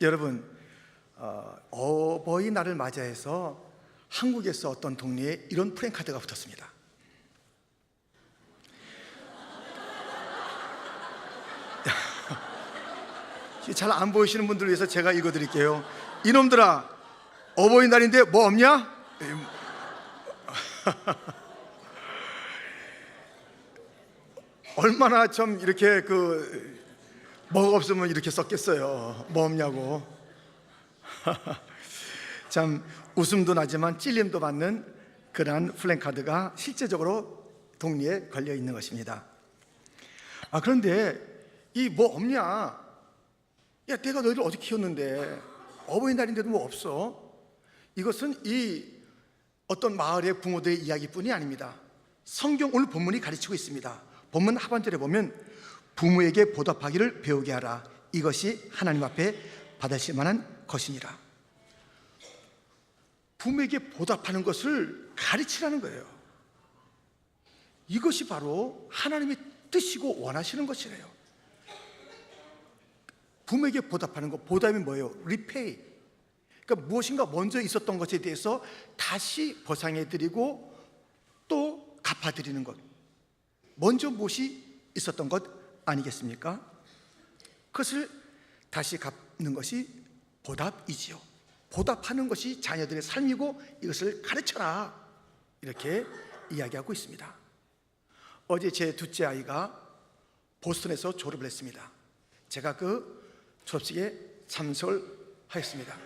여러분, 어버이날을 맞이해서 한국에서 어떤 동네에 이런 프랜카드가 붙었습니다. 잘 안 보이시는 분들을 위해서 제가 읽어드릴게요. 이놈들아, 어버이날인데 뭐 없냐? 얼마나 좀 이렇게 뭐가 없으면 이렇게 썼겠어요. 뭐 없냐고. 참 웃음도 나지만 찔림도 받는 그러한 플랜카드가 실제적으로 동리에 걸려 있는 것입니다. 그런데 이 뭐 없냐? 야, 내가 너희를 어디 키웠는데 어버이날인데도 뭐 없어? 이것은 이 어떤 마을의 부모들의 이야기뿐이 아닙니다. 성경 오늘 본문이 가르치고 있습니다. 본문 하반절에 보면 부모에게 보답하기를 배우게 하라. 이것이 하나님 앞에 받으실 만한 것이니라. 부모에게 보답하는 것을 가르치라는 거예요. 이것이 바로 하나님의 뜻이고 원하시는 것이래요. 부모에게 보답하는 것, 보답이 뭐예요? repay. 그러니까 무엇인가 먼저 있었던 것에 대해서 다시 보상해드리고 또 갚아드리는 것. 먼저 무엇이 있었던 것 아니겠습니까? 그것을 다시 갚는 것이 보답이지요. 보답하는 것이 자녀들의 삶이고 이것을 가르쳐라, 이렇게 이야기하고 있습니다. 어제 제 둘째 아이가 보스턴에서 졸업을 했습니다. 제가 그 졸업식에 참석을 하였습니다.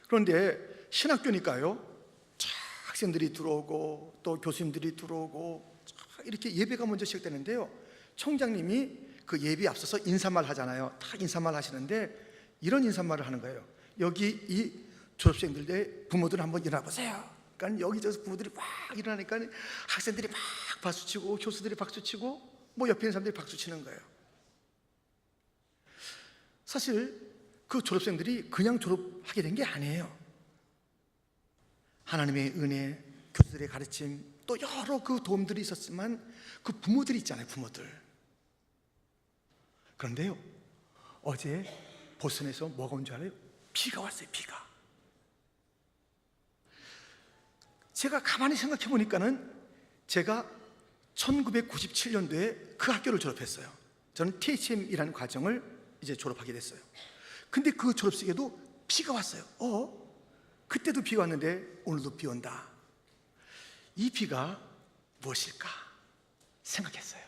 그런데 신학교니까요, 학생들이 들어오고 또 교수님들이 들어오고 이렇게 예배가 먼저 시작되는데요, 총장님이 그 예배 앞서서 인사말 하잖아요. 다 인사말 하시는데 이런 인사말을 하는 거예요. 여기 이 졸업생들의 부모들 한번 일어나 보세요. 그러니까 여기저기서 부모들이 막 일어나니까 학생들이 막 박수치고 교수들이 박수치고 뭐 옆에 있는 사람들이 박수치는 거예요. 사실 그 졸업생들이 그냥 졸업하게 된 게 아니에요. 하나님의 은혜, 교수들의 가르침, 또 여러 그 도움들이 있었지만 그 부모들이 있잖아요, 부모들. 그런데요, 어제 보스턴에서 뭐가 온 줄 알아요? 비가 왔어요, 비가. 제가 가만히 생각해 보니까는 제가 1997년도에 그 학교를 졸업했어요. 저는 THM이라는 과정을 이제 졸업하게 됐어요. 근데 그 졸업식에도 비가 왔어요. 그때도 비가 왔는데 오늘도 비 온다. 이 비가 무엇일까 생각했어요.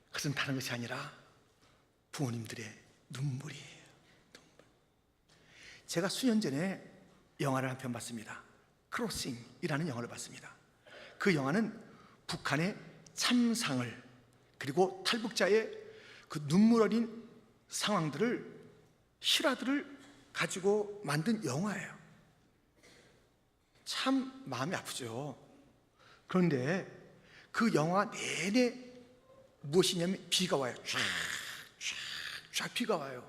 그것은 다른 것이 아니라 부모님들의 눈물이에요. 눈물. 제가 수년 전에 영화를 한 편 봤습니다. 크로싱이라는 영화를 봤습니다. 그 영화는 북한의 참상을, 그리고 탈북자의 그 눈물 어린 상황들을, 실화들을 가지고 만든 영화예요. 참 마음이 아프죠. 그런데 그 영화 내내 무엇이냐면 비가 와요. 쫙 비가 와요.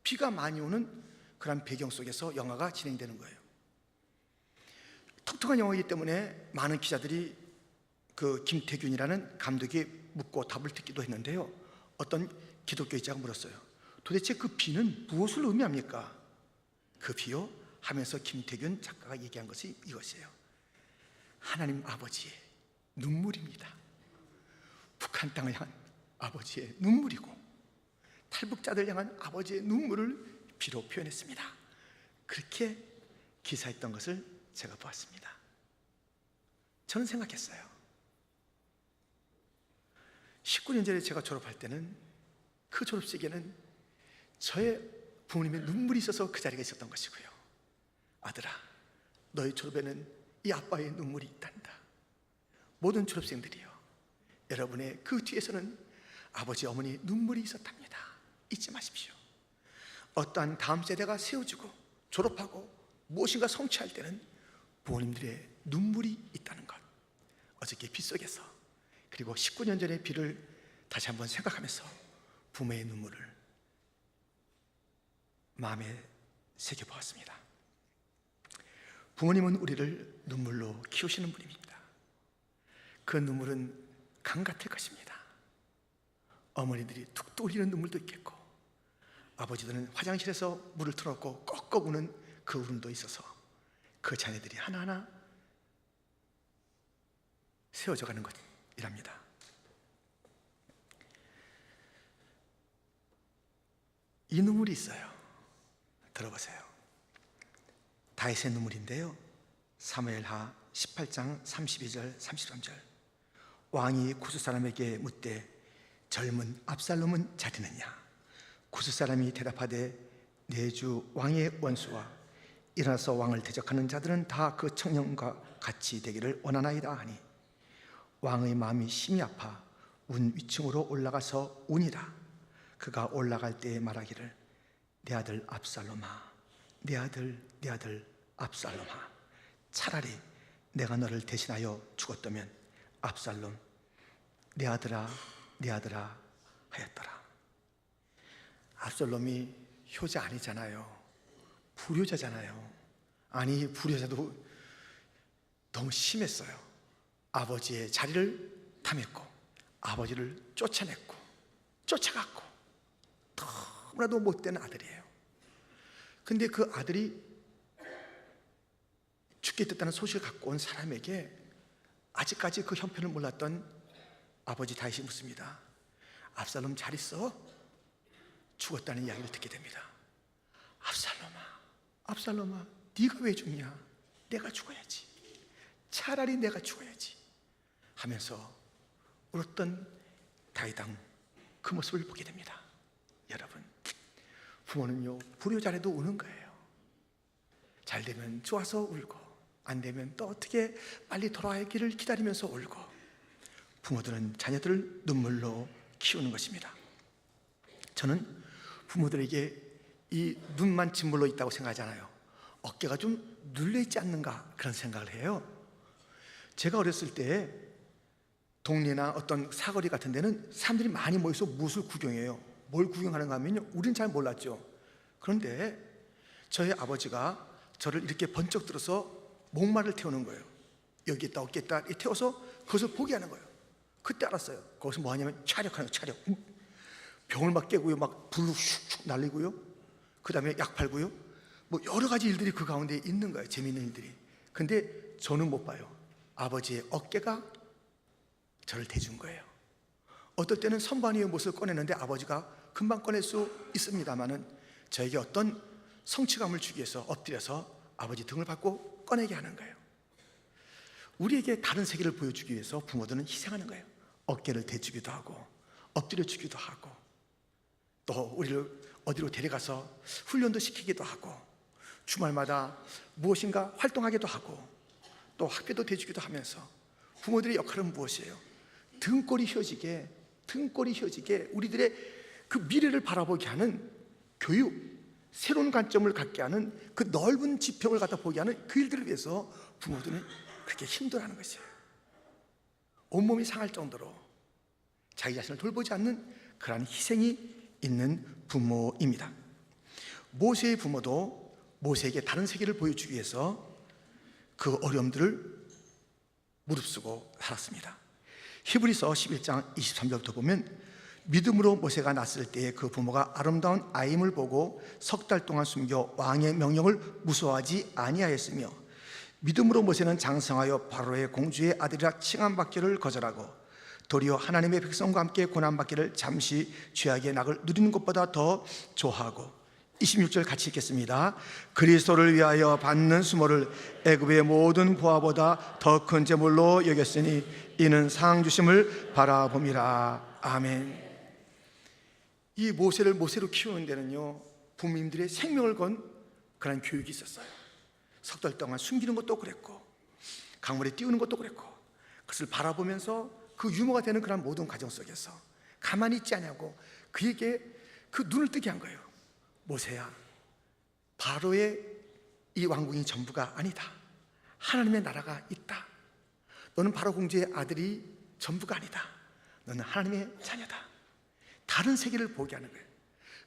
비가 많이 오는 그런 배경 속에서 영화가 진행되는 거예요. 독특한 영화이기 때문에 많은 기자들이 그 김태균이라는 감독이 묻고 답을 듣기도 했는데요, 어떤 기독교 기자가 물었어요. 도대체 그 비는 무엇을 의미합니까? 그 비요? 하면서 김태균 작가가 얘기한 것이 이것이에요. 하나님 아버지의 눈물입니다. 북한 땅을 향한 아버지의 눈물이고 탈북자들 향한 아버지의 눈물을 비로 표현했습니다. 그렇게 기사했던 것을 제가 보았습니다. 저는 생각했어요. 19년 전에 제가 졸업할 때는 그 졸업식에는 저의 부모님의 눈물이 있어서 그 자리에 있었던 것이고요. 아들아, 너의 졸업에는 이 아빠의 눈물이 있단다. 모든 졸업생들이요, 여러분의 그 뒤에서는 아버지, 어머니의 눈물이 있었답니다. 잊지 마십시오. 어떠한 다음 세대가 세워지고 졸업하고 무엇인가 성취할 때는 부모님들의 눈물이 있다는 것, 어저께 비 속에서, 그리고 19년 전의 비를 다시 한번 생각하면서 부모의 눈물을 마음에 새겨보았습니다. 부모님은 우리를 눈물로 키우시는 분입니다. 그 눈물은 강 같을 것입니다. 어머니들이 툭 떠올리는 눈물도 있겠고, 아버지들은 화장실에서 물을 틀어놓고 꺽꺽 우는 그 울음도 있어서 그 자녀들이 하나하나 세워져 가는 것이랍니다. 이 눈물이 있어요. 들어보세요. 다윗의 눈물인데요, 사무엘하 18장 32절 33절. 왕이 구스 사람에게 묻되 젊은 압살롬은 잘 있느냐? 구스 사람이 대답하되 내 주 왕의 원수와 일어나서 왕을 대적하는 자들은 다 그 청년과 같이 되기를 원하나이다 하니 왕의 마음이 심히 아파 운 위층으로 올라가서 우니라. 그가 올라갈 때에 말하기를 내 아들 압살롬아, 내 아들 압살롬아, 차라리 내가 너를 대신하여 죽었다면 압살롬 내 아들아 하였더라. 압살롬이 효자 아니잖아요. 불효자잖아요. 아니, 불효자도 너무 심했어요. 아버지의 자리를 탐했고 아버지를 쫓아냈고 쫓아갔고 너무나도 못된 아들이에요. 근데 그 아들이 죽게 됐다는 소식을 갖고 온 사람에게 아직까지 그 형편을 몰랐던 아버지 다윗이 묻습니다. 압살롬 잘 있어? 죽었다는 이야기를 듣게 됩니다. 압살롬아, 네가 왜 죽냐? 내가 죽어야지. 차라리 내가 죽어야지 하면서 울었던 다윗왕, 그 모습을 보게 됩니다. 여러분, 부모는요, 불효자라도 우는 거예요. 잘 되면 좋아서 울고 안 되면 또 어떻게 빨리 돌아오기를 기다리면서 울고. 부모들은 자녀들을 눈물로 키우는 것입니다. 저는 부모들에게 이 눈만 짓물러 있다고 생각하잖아요. 어깨가 좀 눌려있지 않는가 그런 생각을 해요. 제가 어렸을 때 동네나 어떤 사거리 같은 데는 사람들이 많이 모여서 무엇을 구경해요. 뭘 구경하는가 하면요, 우린 잘 몰랐죠. 그런데 저희 아버지가 저를 이렇게 번쩍 들어서 목마를 태우는 거예요. 여기 있다 어깨 있다 이렇게 태워서 그것을 보게 하는 거예요. 그때 알았어요. 거기서 뭐 하냐면 촬영하는 거, 촬영. 병을 막 깨고요, 막 불로 슉슉 날리고요, 그 다음에 약 팔고요, 뭐 여러 가지 일들이 그 가운데 있는 거예요. 재미있는 일들이. 근데 저는 못 봐요. 아버지의 어깨가 저를 대준 거예요. 어떨 때는 선반 위에 못을 꺼내는데 아버지가 금방 꺼낼 수 있습니다만은 저에게 어떤 성취감을 주기 위해서 엎드려서 아버지 등을 받고 꺼내게 하는 거예요. 우리에게 다른 세계를 보여주기 위해서 부모들은 희생하는 거예요. 어깨를 대주기도 하고 엎드려 주기도 하고 또 우리를 어디로 데려가서 훈련도 시키기도 하고 주말마다 무엇인가 활동하기도 하고 또 학교도 대주기도 하면서 부모들의 역할은 무엇이에요? 등골이 휘어지게 우리들의 그 미래를 바라보게 하는 교육, 새로운 관점을 갖게 하는 그 넓은 지평을 갖다 보게 하는 그 일들을 위해서 부모들은 그렇게 힘들어하는 것이에요. 온몸이 상할 정도로 자기 자신을 돌보지 않는 그러한 희생이 있는 부모입니다. 모세의 부모도 모세에게 다른 세계를 보여주기 위해서 그 어려움들을 무릅쓰고 살았습니다. 히브리서 11장 23절부터 보면 믿음으로 모세가 낳았을 때에 그 부모가 아름다운 아임을 보고 석 달 동안 숨겨 왕의 명령을 무서워하지 아니하였으며 믿음으로 모세는 장성하여 바로의 공주의 아들이라 칭함받기를 거절하고 도리어 하나님의 백성과 함께 고난받기를 잠시 죄악의 낙을 누리는 것보다 더 좋아하고 26절 같이 읽겠습니다. 그리스도를 위하여 받는 수모를 애굽의 모든 보화보다 더 큰 재물로 여겼으니 이는 상 주심을 바라봄이라. 아멘. 이 모세를 모세로 키우는 데는요, 부모님들의 생명을 건 그런 교육이 있었어요. 석 달 동안 숨기는 것도 그랬고 강물에 띄우는 것도 그랬고 그것을 바라보면서 그 유모가 되는 그런 모든 과정 속에서 가만히 있지 않냐고 그에게 그 눈을 뜨게 한 거예요. 모세야, 바로의 이 왕궁이 전부가 아니다. 하나님의 나라가 있다. 너는 바로 공주의 아들이 전부가 아니다. 너는 하나님의 자녀다. 다른 세계를 보게 하는 거예요.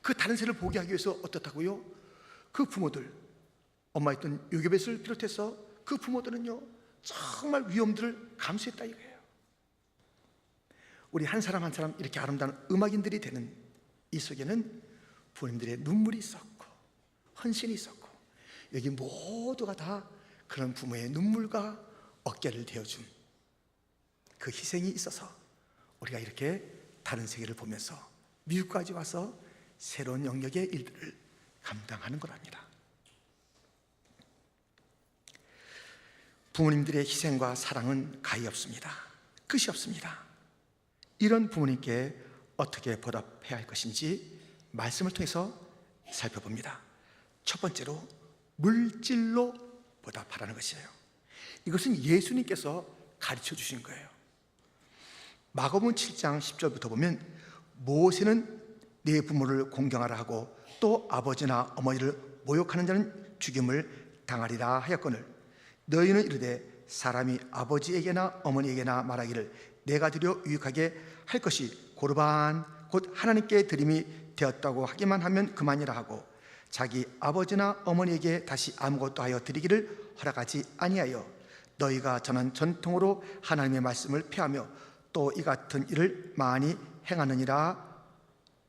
그 다른 세계를 보게 하기 위해서 어떻다고요? 그 부모들, 엄마였던 요게벳을 비롯해서 그 부모들은요 정말 위험들을 감수했다 이거예요. 우리 한 사람 한 사람 이렇게 아름다운 음악인들이 되는 이 속에는 부모님들의 눈물이 있었고 헌신이 있었고 여기 모두가 다 그런 부모의 눈물과 어깨를 대어준 그 희생이 있어서 우리가 이렇게 다른 세계를 보면서 미국까지 와서 새로운 영역의 일들을 감당하는 거랍니다. 부모님들의 희생과 사랑은 가히 없습니다. 끝이 없습니다. 이런 부모님께 어떻게 보답해야 할 것인지 말씀을 통해서 살펴봅니다. 첫 번째로 물질로 보답하라는 것이에요. 이것은 예수님께서 가르쳐 주신 거예요. 마가복음 7장 10절부터 보면 모세는 내 부모를 공경하라 하고 또 아버지나 어머니를 모욕하는 자는 죽임을 당하리라 하였거늘 너희는 이르되 사람이 아버지에게나 어머니에게나 말하기를 내가 드려 유익하게 할 것이 고르반 곧 하나님께 드림이 되었다고 하기만 하면 그만이라 하고 자기 아버지나 어머니에게 다시 아무것도 하여 드리기를 허락하지 아니하여 너희가 전한 전통으로 하나님의 말씀을 폐하며 또 이 같은 일을 많이 행하느니라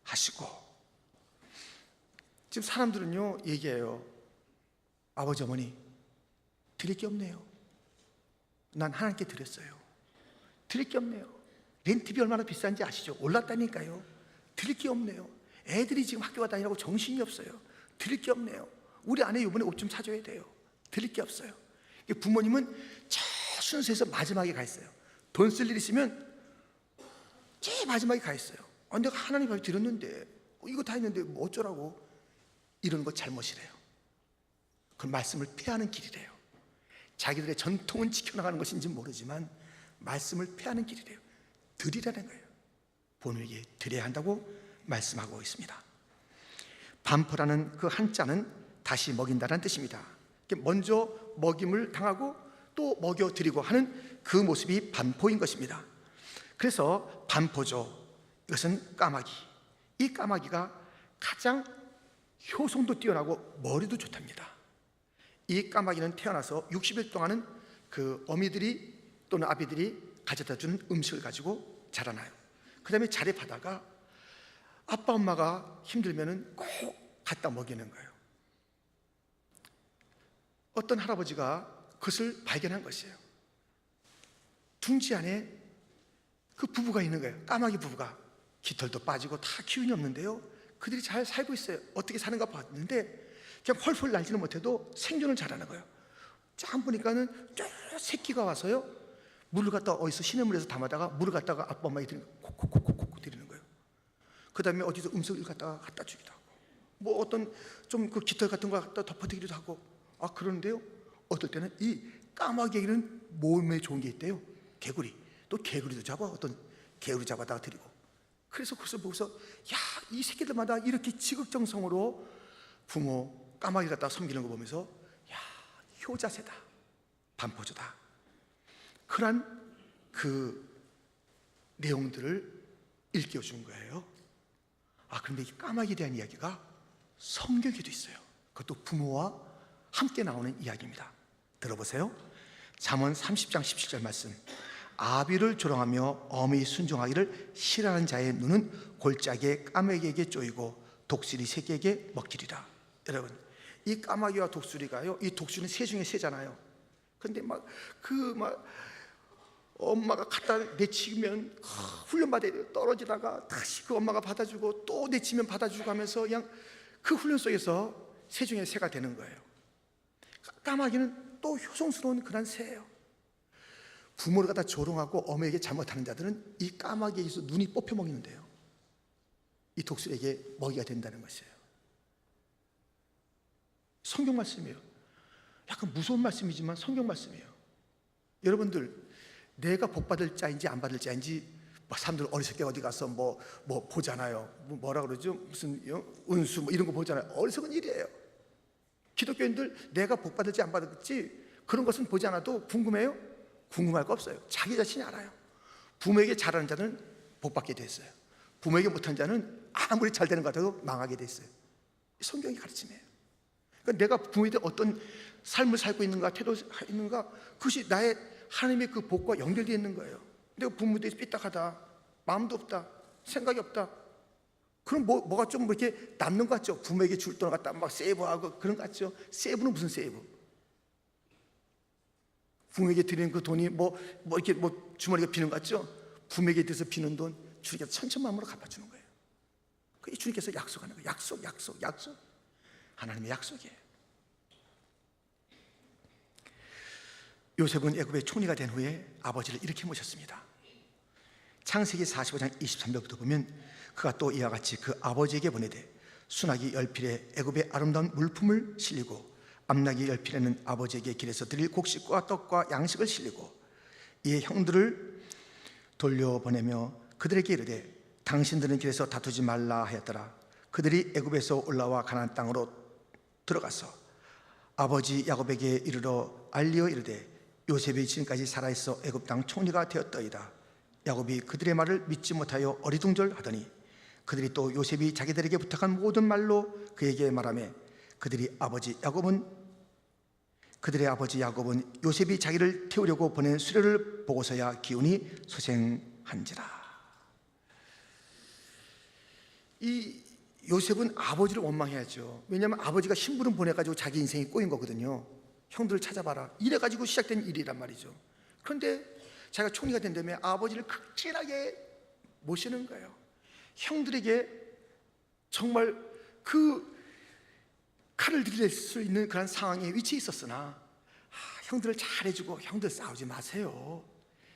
하시고. 지금 사람들은요 얘기해요. 아버지 어머니 드릴 게 없네요. 난 하나님께 드렸어요. 드릴 게 없네요. 렌트비 얼마나 비싼지 아시죠? 올랐다니까요. 드릴 게 없네요. 애들이 지금 학교가 다니라고 정신이 없어요. 드릴 게 없네요. 우리 아내 이번에 옷 좀 사줘야 돼요. 드릴 게 없어요. 부모님은 저 순서에서 마지막에 가 있어요. 돈 쓸 일 있으면 제일 마지막에 가 있어요. 내가 하나님 밥 드렸는데 이거 다 했는데 뭐 어쩌라고. 이런 거 잘못이래요. 그 말씀을 폐하는 길이래요. 자기들의 전통은 지켜나가는 것인지 모르지만 말씀을 폐하는 길이래요. 드리라는 거예요. 부모에게 드려야 한다고 말씀하고 있습니다. 반포라는 그 한자는 다시 먹인다는 뜻입니다. 먼저 먹임을 당하고 또 먹여드리고 하는 그 모습이 반포인 것입니다. 그래서 반포죠. 이것은 까마귀. 이 까마귀가 가장 효성도 뛰어나고 머리도 좋답니다. 이 까마귀는 태어나서 60일 동안은 그 어미들이 또는 아비들이 가져다 주는 음식을 가지고 자라나요. 그 다음에 자립하다가 아빠 엄마가 힘들면은 꼭 갖다 먹이는 거예요. 어떤 할아버지가 그것을 발견한 것이에요. 둥지 안에 그 부부가 있는 거예요. 까마귀 부부가. 깃털도 빠지고 다 기운이 없는데요, 그들이 잘 살고 있어요. 어떻게 사는가 봤는데 그냥 펄펄 날지는 못해도 생존을 잘하는 거예요. 쫙 보니까는 쭉 새끼가 와서요 물을 갖다가 어디서 시냇물에서 담아다가 물을 갖다가 아빠 엄마에게 드리는 거예요. 콕콕콕콕 드리는 거예요. 그 다음에 어디서 음식을 갖다 주기도 하고 뭐 어떤 좀 그 깃털 같은 거 갖다 덮어드리기도 하고. 그런데요 어떨 때는 이 까마귀에게는 몸에 좋은 게 있대요. 개구리. 또 개구리도 잡아. 어떤 개구리 잡아다가 드리고. 그래서 그것을 보고서 이 새끼들마다 이렇게 지극정성으로 부모 까마귀 갖다 섬기는 거 보면서 효자세다, 반포조다, 그런 그 내용들을 일깨워주는 거예요. 그런데 이 까마귀에 대한 이야기가 성경에도 있어요. 그것도 부모와 함께 나오는 이야기입니다. 들어보세요. 잠언 30장 17절 말씀. 아비를 조롱하며 어미 순종하기를 싫어하는 자의 눈은 골짜기에 까마귀에게 쪼이고 독수리 새끼에게 먹히리라. 여러분, 이 까마귀와 독수리가요, 이 독수리는 새 중에 새잖아요. 근데 엄마가 갖다 내치면 훈련받아야 돼요. 떨어지다가 다시 그 엄마가 받아주고 또 내치면 받아주고 하면서 그냥 그 훈련 속에서 새 중에 새가 되는 거예요. 까마귀는 또 효성스러운 그런 새예요. 부모를 갖다 조롱하고 어머니에게 잘못하는 자들은 이 까마귀에게서 눈이 뽑혀 먹이는데요, 이 독수리에게 먹이가 된다는 것이에요. 성경 말씀이에요. 약간 무서운 말씀이지만 성경 말씀이에요. 여러분들, 내가 복 받을 자인지 안 받을 자인지 사람들 어리석게 어디 가서 뭐 보잖아요. 뭐라 그러죠? 무슨 운수 이런 거 보잖아요. 어리석은 일이에요. 기독교인들 내가 복 받을지 안 받을지 그런 것은 보지 않아도 궁금해요? 궁금할 거 없어요. 자기 자신이 알아요. 부모에게 잘하는 자는 복 받게 돼 있어요. 부모에게 못한 자는 아무리 잘 되는 것 같아도 망하게 돼 있어요. 성경이 가르침이에요. 그러니까 내가 부모에게 어떤 삶을 살고 있는가, 태도 있는가, 그것이 나의 하나님의 그 복과 연결되어 있는 거예요. 내가 부모에 대해서 삐딱하다, 마음도 없다, 생각이 없다, 그럼 뭐가 좀 이렇게 남는 것 같죠? 부모에게 줄 돈 갖다 막 세이브하고 그런 것 같죠? 세이브는 무슨 세이브? 부모에게 드리는 그 돈이 이렇게 주머니가 비는 것 같죠? 부모에게 대해서 비는 돈 주님께서 천천만으로 갚아주는 거예요. 그게 주님께서 약속하는 거예요. 약속. 하나님의 약속이에요. 요셉은 애굽의 총리가 된 후에 아버지를 이렇게 모셨습니다. 창세기 45장 23절부터 보면 그가 또 이와 같이 그 아버지에게 보내되 순하기 10필에 애굽의 아름다운 물품을 실리고 암나기 10필에는 아버지에게 길에서 드릴 곡식과 떡과 양식을 실리고 이에 형들을 돌려보내며 그들에게 이르되 당신들은 길에서 다투지 말라 하였더라. 그들이 애굽에서 올라와 가나안 땅으로 들어가서 아버지 야곱에게 이르러 알리어 이르되 요셉이 지금까지 살아있어 애굽 땅 총리가 되었더이다. 야곱이 그들의 말을 믿지 못하여 어리둥절하더니 그들이 또 요셉이 자기들에게 부탁한 모든 말로 그에게 말하며 그들의 아버지 야곱은 요셉이 자기를 태우려고 보낸 수레를 보고서야 기운이 소생한지라. 이 요셉은 아버지를 원망해야죠. 왜냐하면 아버지가 심부름 보내가지고 자기 인생이 꼬인 거거든요. 형들을 찾아봐라 이래가지고 시작된 일이란 말이죠. 그런데 자기가 총리가 된 다음에 아버지를 극진하게 모시는 거예요. 형들에게 정말 그 칼을 들일 수 있는 그런 상황에 위치해 있었으나 형들을 잘해주고 형들 싸우지 마세요.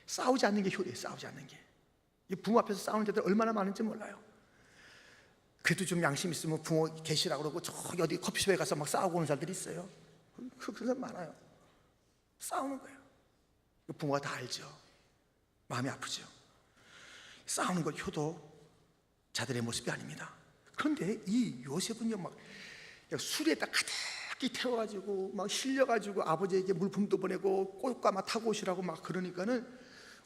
싸우지 않는 게 효리예요. 싸우지 않는 게. 부모 앞에서 싸우는 자들 얼마나 많은지 몰라요. 그래도 좀 양심 있으면 부모 계시라고 그러고 저기 어디 커피숍에 가서 막 싸우고 오는 사람들이 있어요. 그런 사람 많아요. 싸우는 거예요. 부모가 다 알죠. 마음이 아프죠. 싸우는 건 효도 자들의 모습이 아닙니다. 그런데 이 요셉은요 막 술에다 가득히 태워가지고 막 실려가지고 아버지에게 물품도 보내고 꽃가 막 타고 오시라고 막 그러니까는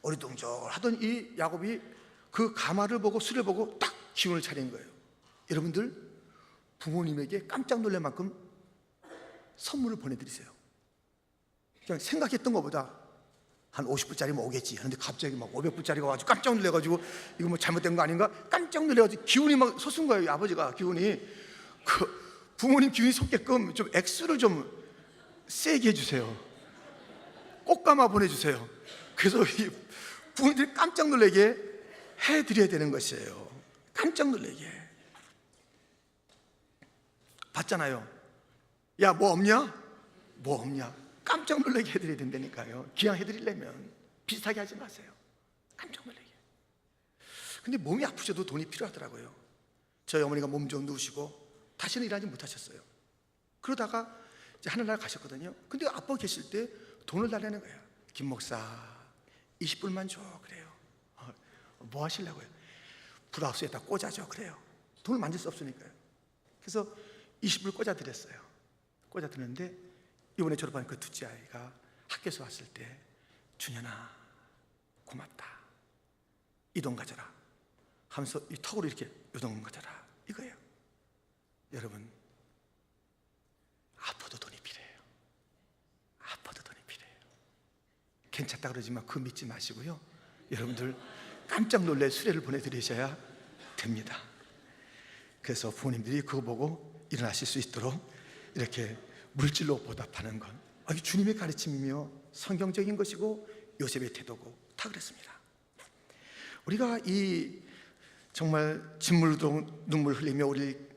어리둥절하던 이 야곱이 그 가마를 보고 술을 보고 딱 기운을 차린 거예요. 여러분들 부모님에게 깜짝 놀랄 만큼 선물을 보내드리세요. 그냥 생각했던 것보다 한 50불짜리면 오겠지 하는데 갑자기 막 500불짜리가 와가지고 깜짝 놀래가지고 이거 뭐 잘못된 거 아닌가? 깜짝 놀래가지고 기운이 막 솟은 거예요. 아버지가 기운이. 그 부모님 기운이 솟게끔 좀 액수를 좀 세게 해주세요. 꽃가마 보내주세요. 그래서 이 부모님들이 깜짝 놀래게 해드려야 되는 것이에요. 깜짝 놀래게. 봤잖아요. 야, 뭐 없냐? 뭐 없냐? 깜짝 놀라게 해드려야 된다니까요. 기왕 해드리려면 비슷하게 하지 마세요. 깜짝 놀라게. 근데 몸이 아프셔도 돈이 필요하더라고요. 저희 어머니가 몸 좀 누우시고 다시는 일하지 못하셨어요. 그러다가 이제 하늘나라 가셨거든요. 근데 아빠 계실 때 돈을 달라는 거예요. 김 목사 20불만 줘 그래요. 뭐 하시려고요? 브라우스에다 꽂아줘 그래요. 돈을 만질 수 없으니까요. 그래서 20불 꽂아드렸어요. 꽂아드렸는데 이번에 졸업한 그 둘째 아이가 학교에서 왔을 때 준현아 고맙다. 이 돈 가져라 하면서 이 턱으로 이렇게 이 돈 가져라 이거예요. 여러분 아파도 돈이 필요해요. 아파도 돈이 필요해요. 괜찮다 그러지만 그거 믿지 마시고요. 여러분들 깜짝 놀랄 수레를 보내드리셔야 됩니다. 그래서 부모님들이 그거 보고 일어나실 수 있도록 이렇게 물질로 보답하는 건 주님의 가르침이며 성경적인 것이고 요셉의 태도고 다 그랬습니다. 우리가 이 정말 진물도 눈물 흘리며 우리를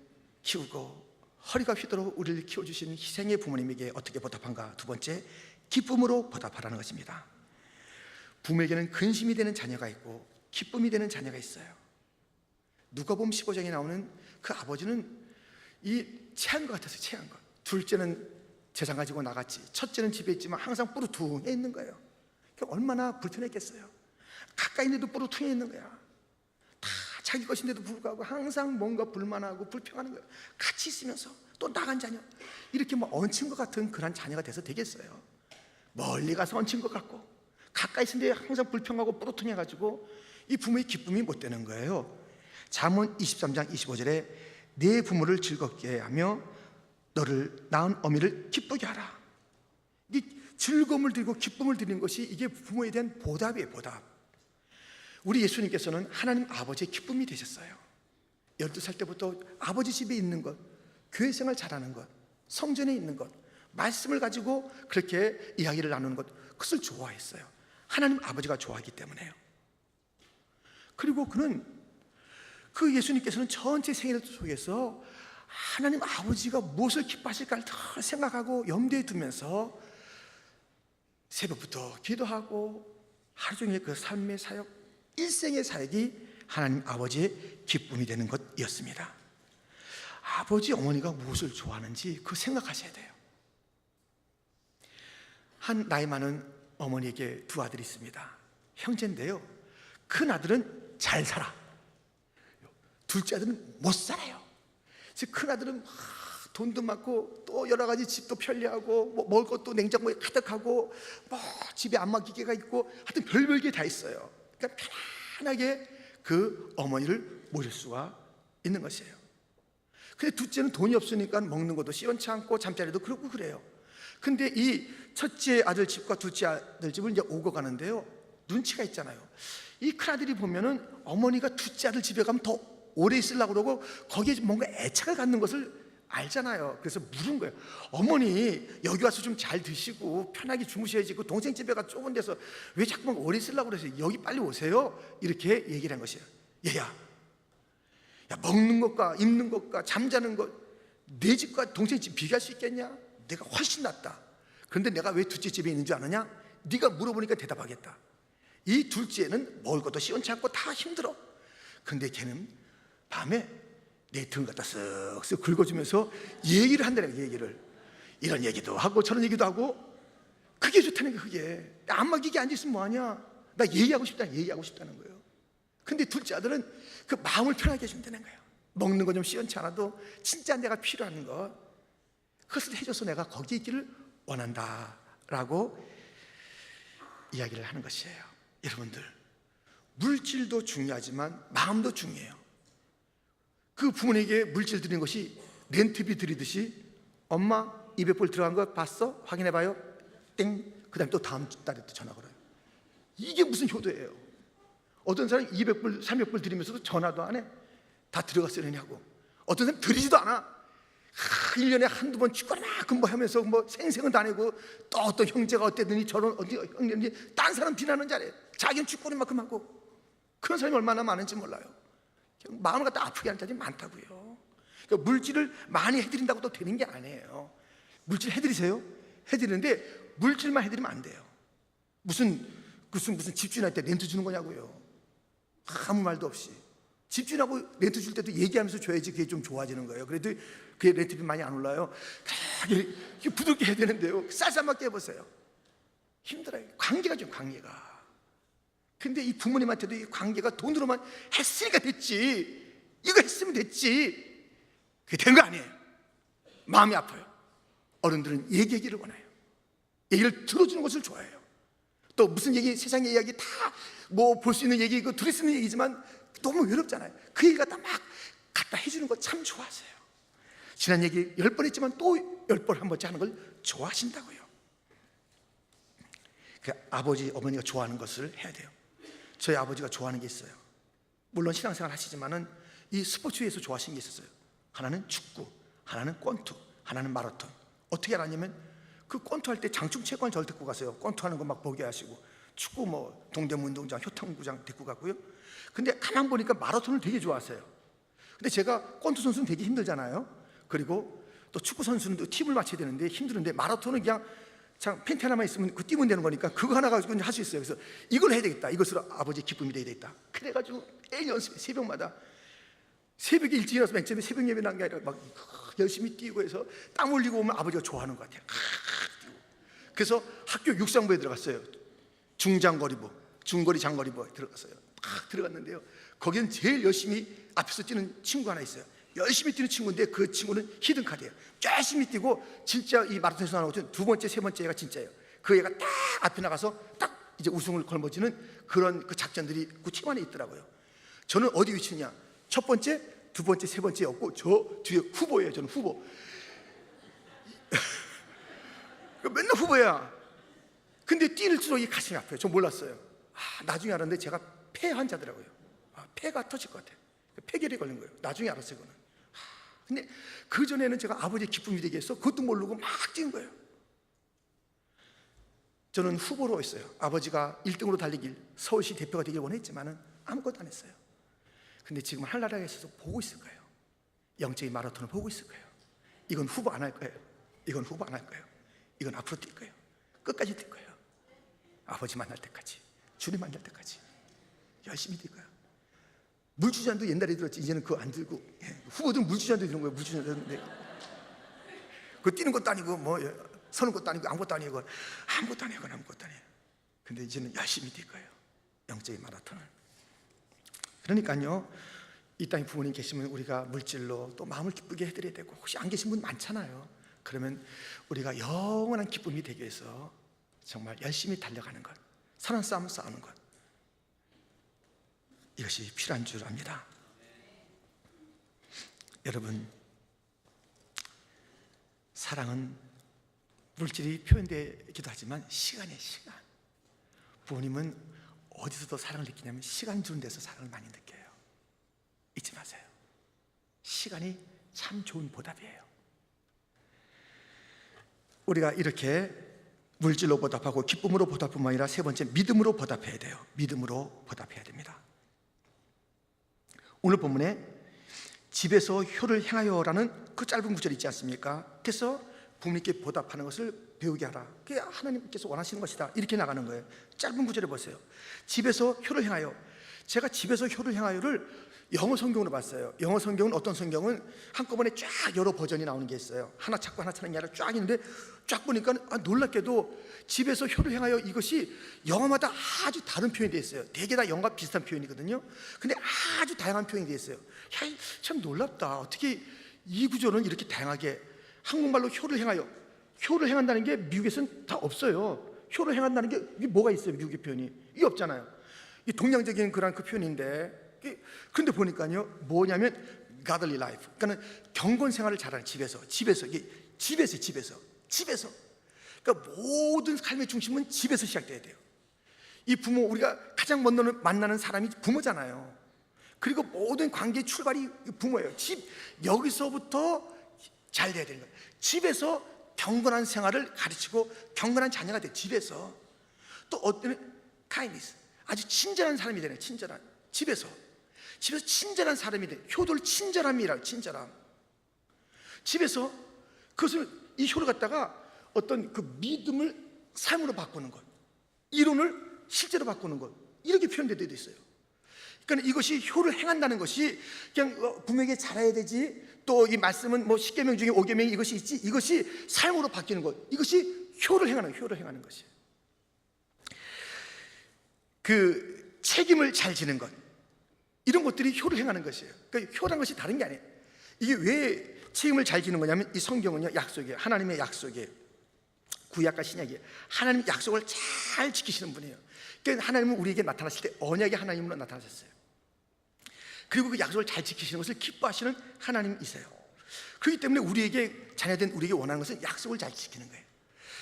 키우고 허리가 휘도록 우리를 키워주신 희생의 부모님에게 어떻게 보답한가? 두 번째, 기쁨으로 보답하라는 것입니다. 부모에게는 근심이 되는 자녀가 있고 기쁨이 되는 자녀가 있어요. 누가복음 15장에 나오는 그 아버지는 이 체한 것 같아서 체한 것. 둘째는 재산 가지고 나갔지. 첫째는 집에 있지만 항상 뿌루퉁해 있는 거예요. 얼마나 불편했겠어요. 가까이 있는데도 뿌루퉁해 있는 거야. 다 자기 것인데도 불구하고 항상 뭔가 불만하고 불평하는 거예요. 같이 있으면서 또 나간 자녀. 이렇게 뭐 얹힌 것 같은 그런 자녀가 돼서 되겠어요. 멀리 가서 얹힌 것 같고 가까이 있는데 항상 불평하고 뿌루퉁해가지고 이 부모의 기쁨이 못 되는 거예요. 잠언 23장 25절에 내 부모를 즐겁게 하며 너를 낳은 어미를 기쁘게 하라. 이 즐거움을 드리고 기쁨을 드리는 것이 이게 부모에 대한 보답이에요. 보답. 우리 예수님께서는 하나님 아버지의 기쁨이 되셨어요. 12살 때부터 아버지 집에 있는 것, 교회 생활 잘하는 것, 성전에 있는 것, 말씀을 가지고 그렇게 이야기를 나누는 것, 그것을 좋아했어요. 하나님 아버지가 좋아하기 때문에요. 그리고 그는 그 예수님께서는 전체 생애 속에서 하나님 아버지가 무엇을 기뻐하실까를 더 생각하고 염두에 두면서 새벽부터 기도하고 하루 종일 그 삶의 사역, 일생의 사역이 하나님 아버지의 기쁨이 되는 것이었습니다. 아버지, 어머니가 무엇을 좋아하는지 그 생각하셔야 돼요. 한 나이 많은 어머니에게 두 아들이 있습니다. 형제인데요, 큰 아들은 잘 살아, 둘째 아들은 못 살아요. 큰 아들은 돈도 많고 또 여러 가지 집도 편리하고 뭐 먹을 것도 냉장고에 가득하고 뭐 집에 안마기계가 있고 하여튼 별별 게 다 있어요. 그러니까 편안하게 그 어머니를 모실 수가 있는 것이에요. 근데 둘째는 돈이 없으니까 먹는 것도 시원찮고 잠자리도 그렇고 그래요. 근데 이 첫째 아들 집과 둘째 아들 집을 이제 오고 가는데요, 눈치가 있잖아요. 이 큰아들이 보면은 어머니가 둘째 아들 집에 가면 더 오래 있으려고 그러고 거기에 뭔가 애착을 갖는 것을 알잖아요. 그래서 물은 거예요. 어머니, 여기 와서 좀 잘 드시고 편하게 주무셔야지, 그 동생 집에 가 좁은 데서 왜 자꾸만 오래 있으려고 그러세요? 여기 빨리 오세요. 이렇게 얘기를 한 것이에요. 얘야, 야, 먹는 것과 입는 것과 잠자는 것, 내 집과 동생 집 비교할 수 있겠냐? 내가 훨씬 낫다. 그런데 내가 왜 둘째 집에 있는 줄 아느냐? 네가 물어보니까 대답하겠다. 이 둘째는 먹을 것도 시원찮고 다 힘들어. 근데 걔는 밤에 내 등을 갖다 쓱쓱 긁어주면서 얘기를 한다는 거예요. 얘기를, 이런 얘기도 하고 저런 얘기도 하고. 그게 좋다는 거예요. 그게 안마기게 앉아있으면 뭐하냐? 나 얘기하고 싶다는 거예요. 근데 둘째 아들은 그 마음을 편하게 해준다는 거예요. 먹는 거 좀 시원치 않아도 진짜 내가 필요한 것, 그것을 해줘서 내가 거기에 있기를 원한다라고 이야기를 하는 것이에요. 여러분들, 물질도 중요하지만 마음도 중요해요. 그 부모에게 물질 드리는 것이 렌트비 드리듯이, 엄마 200불 들어간 거 봤어? 확인해봐요. 땡. 그 다음에 또 다음 달에 또 전화 걸어요. 이게 무슨 효도예요? 어떤 사람이 200불, 300불 드리면서도 전화도 안 해. 다 들어갔으려냐고. 어떤 사람은 드리지도 않아. 1년에 한두 번 쥐꼬리만큼 뭐 하면서 뭐 생생은 다니고, 또 어떤 형제가 어땠더니 저런 어디 형제인지 딴 사람 비난하는 자리에 자기는 쥐꼬리만큼 하고. 그런 사람이 얼마나 많은지 몰라요. 마음을 갖다 아프게 하는 자들이 많다고요. 그러니까 물질을 많이 해드린다고 또 되는 게 아니에요. 물질 해드리세요. 해드리는데 물질만 해드리면 안 돼요. 무슨 집주인한테 렌트 주는 거냐고요. 아무 말도 없이. 집주인하고 렌트 줄 때도 얘기하면서 줘야지 그게 좀 좋아지는 거예요. 그래도 그게 렌트비 많이 안 올라요. 이렇게 부드럽게 해야 되는데요, 쌀쌀맞게 해보세요. 힘들어요. 관계가 좀, 관계가. 근데 이 부모님한테도 이 관계가 돈으로만 했으니까 됐지, 이거 했으면 됐지, 그게 된 거 아니에요. 마음이 아파요. 어른들은 얘기하기를 원해요. 얘기를 들어주는 것을 좋아해요. 또 무슨 얘기, 세상의 이야기 다 뭐 볼 수 있는 얘기, 그 들을 수 있는 얘기지만 너무 외롭잖아요. 그 얘기 갖다 막 갖다 해주는 거 참 좋아하세요. 지난 얘기 10번 했지만 또 10번 한 번째 하는 걸 좋아하신다고요. 그 아버지, 어머니가 좋아하는 것을 해야 돼요. 저희 아버지가 좋아하는 게 있어요. 물론 신앙생활 하시지만은 이 스포츠에서 좋아하시는 게 있었어요. 하나는 축구, 하나는 권투, 하나는 마라톤. 어떻게 알았냐면 그 권투 할 때 장충체육관 저를 데리고 가세요. 권투 하는 거 막 보게 하시고, 축구 뭐 동대문 운동장, 효탕구장 데리고 갔고요. 근데 가만 보니까 마라톤을 되게 좋아하세요. 근데 제가 권투 선수는 되게 힘들잖아요. 그리고 또 축구 선수는 또 팀을 맞춰야 되는데 힘드는데, 마라톤은 그냥 참 팬티 하나만 있으면 그 뛰면 되는 거니까 그거 하나 가지고 할 수 있어요. 그래서 이걸 해야 되겠다, 이것으로 아버지의 기쁨이 돼야 되겠다. 그래가지고 매일 연습, 새벽마다 새벽에 일찍 일어나서 맨 처음에 새벽 예배 난 게 아니라 막 열심히 뛰고 해서 땀 흘리고 오면 아버지가 좋아하는 것 같아요. 그래서 학교 육상부에 들어갔어요. 중장거리부, 중거리 장거리부에 들어갔어요. 막 들어갔는데요, 거기는 제일 열심히 앞에서 뛰는 친구 하나 있어요. 열심히 뛰는 친구인데 그 친구는 히든카드예요. 열심히 뛰고 진짜 이 마라톤에서 나오는 두 번째, 세 번째 얘가 진짜예요. 그 얘가 딱 앞에 나가서 딱 이제 우승을 걸머지는 그런 그 작전들이 그 팀 안에 있더라고요. 저는 어디 위치냐? 첫 번째, 두 번째, 세 번째였고 저 뒤에 후보예요. 저는 후보. 맨날 후보야. 근데 뛰는수록 이 가슴이 아파요. 저 몰랐어요. 나중에 알았는데 제가 폐 환자더라고요. 폐가 터질 것 같아요. 폐결이 걸린 거예요. 나중에 알았어요, 그거는. 근데 그 전에는 제가 아버지의 기쁨이 되게 해서 그것도 모르고 막 뛰는 거예요. 저는 후보로 했어요. 아버지가 1등으로 달리길, 서울시 대표가 되길 원했지만은 아무것도 안 했어요. 근데 지금 한나라에 있어서 보고 있을 거예요. 영적인 마라톤을 보고 있을 거예요. 이건 후보 안 할 거예요. 이건 후보 안 할 거예요. 이건 앞으로 뛸 거예요. 끝까지 뛸 거예요. 아버지 만날 때까지, 주님 만날 때까지 열심히 뛸 거예요. 물주잔도 옛날에 들었지, 이제는 그거 안 들고. 후보들은 물주잔도 드는 거예요. 물주잔도. 그거 뛰는 것도 아니고 뭐 서는 것도 아니고 아무것도 아니고 아무것도 아니에요. 아무것도 아니에요. 근데 이제는 열심히 뛸 거예요. 영적인 마라톤을. 그러니까요, 이 땅에 부모님 계시면 우리가 물질로 또 마음을 기쁘게 해드려야 되고, 혹시 안 계신 분 많잖아요. 그러면 우리가 영원한 기쁨이 되기 위해서 정말 열심히 달려가는 것, 선한 싸움을 싸우는 것, 이것이 필요한 줄 압니다. 여러분, 사랑은 물질이 표현되기도 하지만 시간이에요. 시간. 부모님은 어디서도 사랑을 느끼냐면 시간 주는 데서 사랑을 많이 느껴요. 잊지 마세요. 시간이 참 좋은 보답이에요. 우리가 이렇게 물질로 보답하고 기쁨으로 보답뿐만 아니라 세 번째, 믿음으로 보답해야 돼요. 믿음으로 보답해야 됩니다. 오늘 본문에 집에서 효를 행하여라는 그 짧은 구절이 있지 않습니까? 그래서 부모님께 보답하는 것을 배우게 하라. 그게 하나님께서 원하시는 것이다. 이렇게 나가는 거예요. 짧은 구절에 보세요. 집에서 효를 행하여. 제가 집에서 효를 행하여를 영어 성경으로 봤어요. 영어 성경은 어떤 성경은 한꺼번에 쫙 여러 버전이 나오는 게 있어요. 하나 찾고 하나 찾는 게 아니라 쫙 있는데, 쫙 보니까 놀랍게도 집에서 효를 행하여, 이것이 영어마다 아주 다른 표현이 되어 있어요. 대개 다 영어가 비슷한 표현이거든요. 근데 아주 다양한 표현이 되어 있어요. 야, 참 놀랍다. 어떻게 이 구조는 이렇게 다양하게, 한국말로 효를 행하여, 효를 행한다는 게 미국에서는 다 없어요. 효를 행한다는 게 이게 뭐가 있어요? 미국의 표현이 이게 없잖아요. 이 동양적인 그런 그 표현인데, 그런데 보니까요, 뭐냐면 godly life, 그러니까 경건 생활을 잘하는 집에서 이게 집에서. 그러니까 모든 삶의 중심은 집에서 시작돼야 돼요. 이 부모, 우리가 가장 먼저 만나는 사람이 부모잖아요. 그리고 모든 관계의 출발이 부모예요. 여기서부터 잘 돼야 되는 거예요. 집에서 경건한 생활을 가르치고 경건한 자녀가 돼. 집에서 또 어떤 kindness, 아주 친절한 사람이 되네. 친절한, 집에서 친절한 사람이 돼. 효도를 친절함이라고. 친절함. 집에서 그것을, 이 효를 갖다가 어떤 그 믿음을 삶으로 바꾸는 것, 이론을 실제로 바꾸는 것, 이렇게 표현되어 있어요. 그러니까 이것이 효를 행한다는 것이 그냥 부모에게 잘해야 되지, 또 이 말씀은 뭐 10계명 중에 5계명이 이것이 있지, 이것이 삶으로 바뀌는 것, 이것이 효를 행하는 것이에요. 그 책임을 잘 지는 것, 이런 것들이 효를 행하는 것이에요. 그러니까 효라는 것이 다른 게 아니에요. 이게 왜 책임을 잘 지는 거냐면, 이 성경은요, 약속이에요. 하나님의 약속이에요. 구약과 신약이에요. 하나님 약속을 잘 지키시는 분이에요. 그러니까 하나님은 우리에게 나타나실 때 언약의 하나님으로 나타나셨어요. 그리고 그 약속을 잘 지키시는 것을 기뻐하시는 하나님이세요. 그렇기 때문에 우리에게, 자녀된 우리에게 원하는 것은 약속을 잘 지키는 거예요.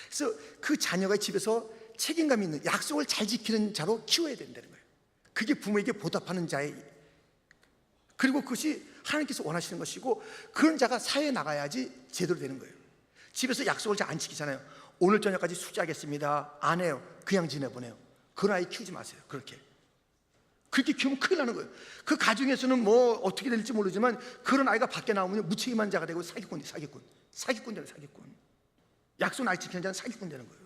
그래서 그 자녀가 집에서 책임감 있는, 약속을 잘 지키는 자로 키워야 된다는 거예요. 그게 부모에게 보답하는 자의, 그리고 그것이 하나님께서 원하시는 것이고, 그런 자가 사회에 나가야지 제대로 되는 거예요. 집에서 약속을 잘 안 지키잖아요. 오늘 저녁까지 숙제하겠습니다. 안 해요. 그냥 지내보내요. 그런 아이 키우지 마세요. 그렇게 키우면 큰일 나는 거예요. 그 가정에서는 뭐 어떻게 될지 모르지만, 그런 아이가 밖에 나오면 무책임한 자가 되고 사기꾼 되는 사기꾼. 약속 안 지키는 자는 사기꾼 되는 거예요.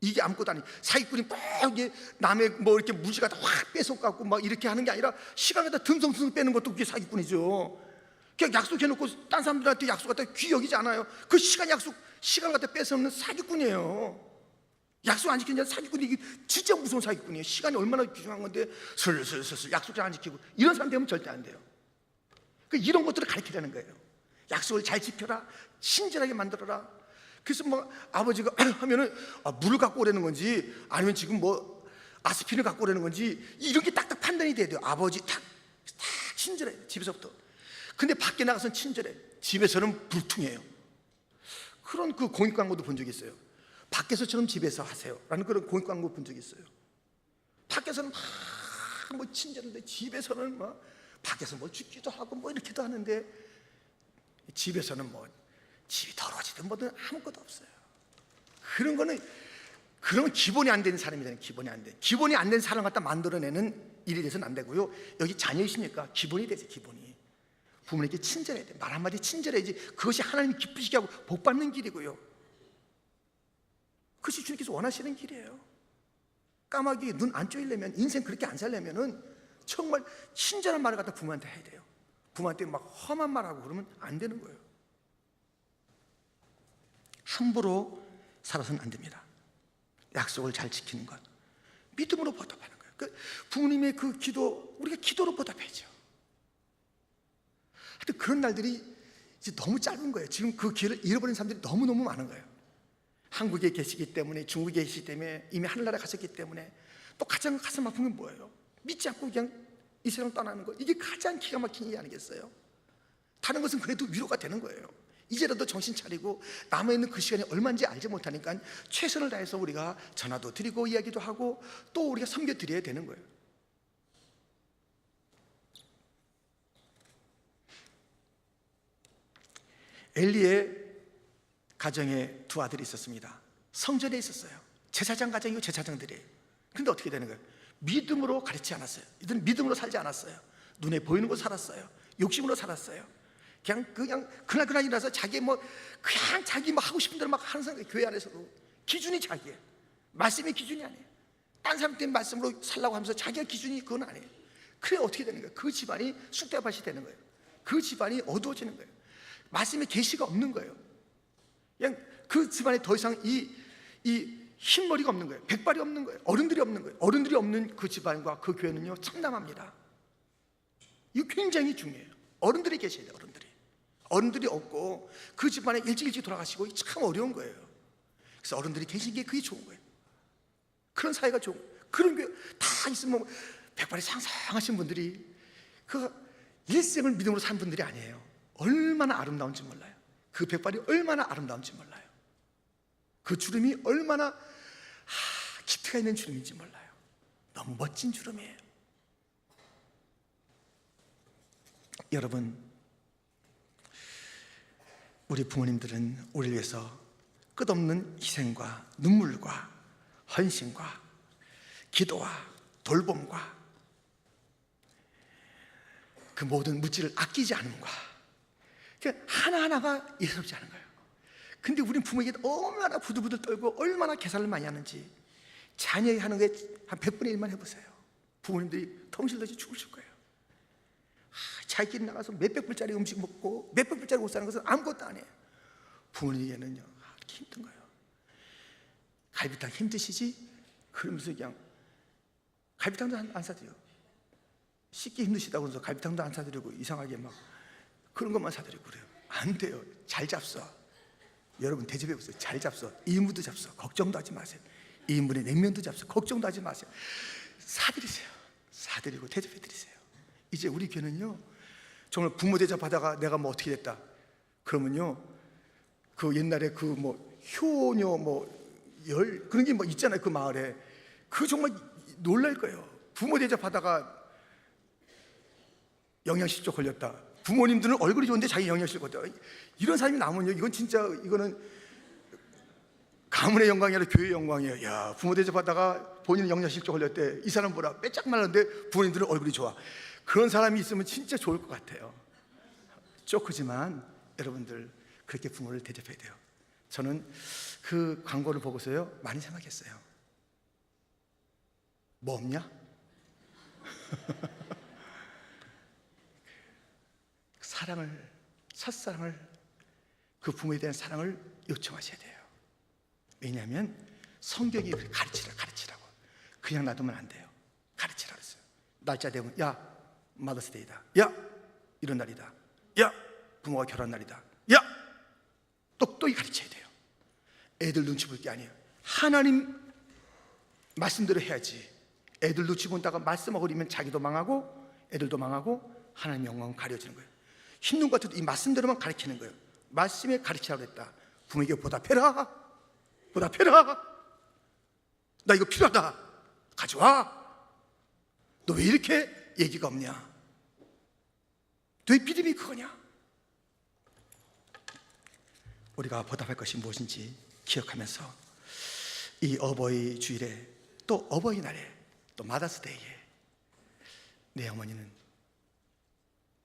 이게 아무것도 아니에요. 사기꾼이 막 이게 남의 뭐 이렇게 무지 갖다 확 뺏어갖고 막 이렇게 하는 게 아니라, 시간 갖다 듬성듬성 빼는 것도 그게 사기꾼이죠. 그냥 약속해놓고 딴 사람들한테 약속 갖다 귀 여기지 않아요. 그 시간 갖다 뺏어놓는 사기꾼이에요. 약속 안 지키는 자는 사기꾼이, 이게 진짜 무서운 사기꾼이에요. 시간이 얼마나 귀중한 건데 슬슬 약속 잘 안 지키고, 이런 사람 되면 절대 안 돼요. 그러니까 이런 것들을 가르치라는 거예요. 약속을 잘 지켜라, 친절하게 만들어라. 그래서 뭐 아버지가 하면은 물을 갖고 오라는 건지, 아니면 지금 뭐 아스피린을 갖고 오라는 건지, 이런 게 딱딱 판단이 돼야 돼요. 아버지 딱 친절해, 집에서부터. 근데 밖에 나가서는 친절해, 집에서는 불퉁해요. 그런 그 공익 광고도 본 적이 있어요. 밖에서처럼 집에서 하세요 라는 그런 공익 광고 본 적이 있어요. 밖에서는 막 뭐 친절한데 집에서는 막 밖에서 뭐 죽기도 하고 뭐 이렇게도 하는데 집에서는 뭐 집이 더러워지든 뭐든 아무것도 없어요. 그런 거는 그러면 기본이 안 된 사람이잖아요. 기본이 안 된 사람 갖다 만들어내는 일이 돼서는 안 되고요. 여기 자녀이시니까 기본이 되죠. 기본이 부모님께 친절해야 돼. 말 한마디 친절해야지. 그것이 하나님이 기쁘시게 하고 복 받는 길이고요. 그것이 주님께서 원하시는 길이에요. 까마귀 눈 안 쪼이려면, 인생 그렇게 안 살려면은 정말 친절한 말을 갖다 부모한테 해야 돼요. 부모한테 막 험한 말하고 그러면 안 되는 거예요. 함부로 살아서는 안 됩니다. 약속을 잘 지키는 것, 믿음으로 보답하는 거예요. 그 부모님의 그 기도, 우리가 기도로 보답해야죠. 하여튼 그런 날들이 이제 너무 짧은 거예요. 지금 그 기회를 잃어버린 사람들이 너무너무 많은 거예요. 한국에 계시기 때문에, 중국에 계시기 때문에, 이미 하늘나라 가셨기 때문에. 또 가장 가슴 아픈 건 뭐예요? 믿지 않고 그냥 이 세상 떠나는 거. 이게 가장 기가 막힌 일이 아니겠어요? 다른 것은 그래도 위로가 되는 거예요. 이제라도 정신 차리고 남아있는 그 시간이 얼마인지 알지 못하니까 최선을 다해서 우리가 전화도 드리고 이야기도 하고 또 우리가 섬겨드려야 되는 거예요. 엘리의 가정에 두 아들이 있었습니다. 성전에 있었어요. 제사장 가정이고 제사장들이에요. 근데 어떻게 되는 거예요? 믿음으로 가르치지 않았어요. 이들은 믿음으로 살지 않았어요. 눈에 보이는 거 살았어요. 욕심으로 살았어요. 그냥 그날 일어나서 자기 그냥 자기 하고 싶은 대로 막 하는 사람. 교회 안에서도 기준이 자기예요. 말씀이 기준이 아니에요. 딴 사람 때문에 말씀으로 살라고 하면서 자기가 기준이 그건 아니에요. 그래 어떻게 되는 거예요? 그 집안이 쑥대밭이 되는 거예요. 그 집안이 어두워지는 거예요. 말씀의 계시가 없는 거예요. 그냥 그 집안에 더 이상 이 흰머리가 없는 거예요. 백발이 없는 거예요. 어른들이 없는 거예요. 어른들이 없는 그 집안과 그 교회는요 참담합니다. 이거 굉장히 중요해요. 어른들이 계셔야 돼요. 어른들이 없고 그 집안에 일찍 돌아가시고 참 어려운 거예요. 그래서 어른들이 계신 게 그게 좋은 거예요. 그런 사회가 좋은 거예요. 그런 게 다 있으면 백발이 상상하신 분들이 그 일생을 믿음으로 산 분들이 아니에요. 얼마나 아름다운지 몰라요. 그 백발이 얼마나 아름다운지 몰라요. 그 주름이 얼마나 깊이가 있는 주름인지 몰라요. 너무 멋진 주름이에요. 여러분, 우리 부모님들은 우리를 위해서 끝없는 희생과 눈물과 헌신과 기도와 돌봄과 그 모든 물질을 아끼지 않음과 하나하나가 예사롭지 않은 거예요. 근데 우린 부모에게 얼마나 부들부들 떨고 얼마나 계산을 많이 하는지 자녀에게 하는 게 한 100분의 1만 해보세요. 부모님들이 덩실덩실 죽으실 거예요. 자기끼리 나가서 몇백 불짜리 음식 먹고 몇백 불짜리 옷 사는 것은 아무것도 안 해요. 부모님에게는요 이렇게 힘든 거예요. 갈비탕 힘드시지? 그러면서 그냥 갈비탕도 안 사드려요. 씻기 힘드시다고 해서 갈비탕도 안 사드리고 이상하게 막 그런 것만 사드리고 그래요. 안 돼요. 잘 잡숴. 여러분 대접해보세요. 잘 잡숴. 이무도 잡숴. 걱정도 하지 마세요. 2인분의 냉면도 잡숴. 걱정도 하지 마세요. 사드리세요. 사드리고 대접해드리세요. 이제 우리 교회는요 정말 부모 대접하다가 내가 어떻게 됐다 그러면요 그 옛날에 그 효녀 열 그런 게 있잖아요. 그 마을에 그 정말 놀랄 거예요. 부모 대접하다가 영양실조 걸렸다. 부모님들은 얼굴이 좋은데 자기 영양실조 걸렸다. 이런 사람이 나오면요 이건 진짜 이거는 가문의 영광이 아니라 교회의 영광이에요. 야, 부모 대접하다가 본인은 영양실조 걸렸대. 이 사람 보라 빼짝 말랐는데 부모님들은 얼굴이 좋아. 그런 사람이 있으면 진짜 좋을 것 같아요. 쪼크지만 여러분들 그렇게 부모를 대접해야 돼요. 저는 그 광고를 보고서요 많이 생각했어요. 뭐 없냐? 사랑을, 첫사랑을, 그 부모에 대한 사랑을 요청하셔야 돼요. 왜냐하면 성경이 가르치라고 그냥 놔두면 안 돼요. 가르치라 그랬어요. 날짜 되면 야 마더스데이다. 야 이런 날이다. 야 부모가 결혼한 날이다. 야 똑똑히 가르쳐야 돼요. 애들 눈치 볼 게 아니에요. 하나님 말씀대로 해야지. 애들 눈치 본다가 말씀 어기면 자기도 망하고 애들도 망하고 하나님 영광은 가려지는 거예요. 힘든 것 같아도 이 말씀대로만 가르치는 거예요. 말씀에 가르치라고 했다. 부모에게 보답해라. 나 이거 필요하다. 가져와. 너 왜 이렇게 얘기가 없냐? 왜 믿음이 그거냐? 우리가 보답할 것이 무엇인지 기억하면서 이 어버이 주일에 또 어버이날에 또 마다스데이에 내 어머니는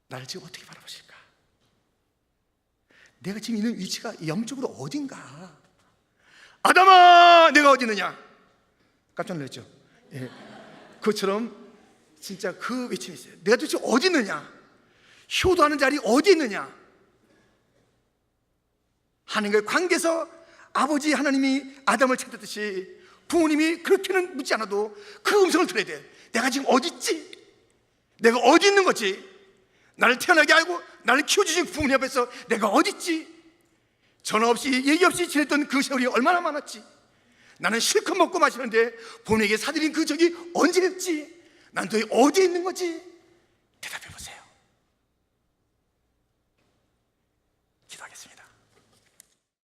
나를 지금 어떻게 바라보실까? 내가 지금 있는 위치가 영적으로 어딘가? 아담아, 내가 어디 있느냐? 깜짝 놀랐죠? 예. 그것처럼 진짜 그 외침이 있어요. 내가 도대체 어디 있느냐? 효도하는 자리 어디 있느냐? 하나님과의 관계에서 아버지 하나님이 아담을 찾았듯이 부모님이 그렇게는 묻지 않아도 그 음성을 들어야 돼. 내가 지금 어디 있지? 내가 어디 있는 거지? 나를 태어나게 하고 나를 키워주신 부모님 앞에서 내가 어디 있지? 전화 없이 얘기 없이 지냈던 그 세월이 얼마나 많았지? 나는 실컷 먹고 마시는데 부모에게 사드린 그 적이 언제였지? 난 도대체 어디에 있는 거지? 대답해 보세요.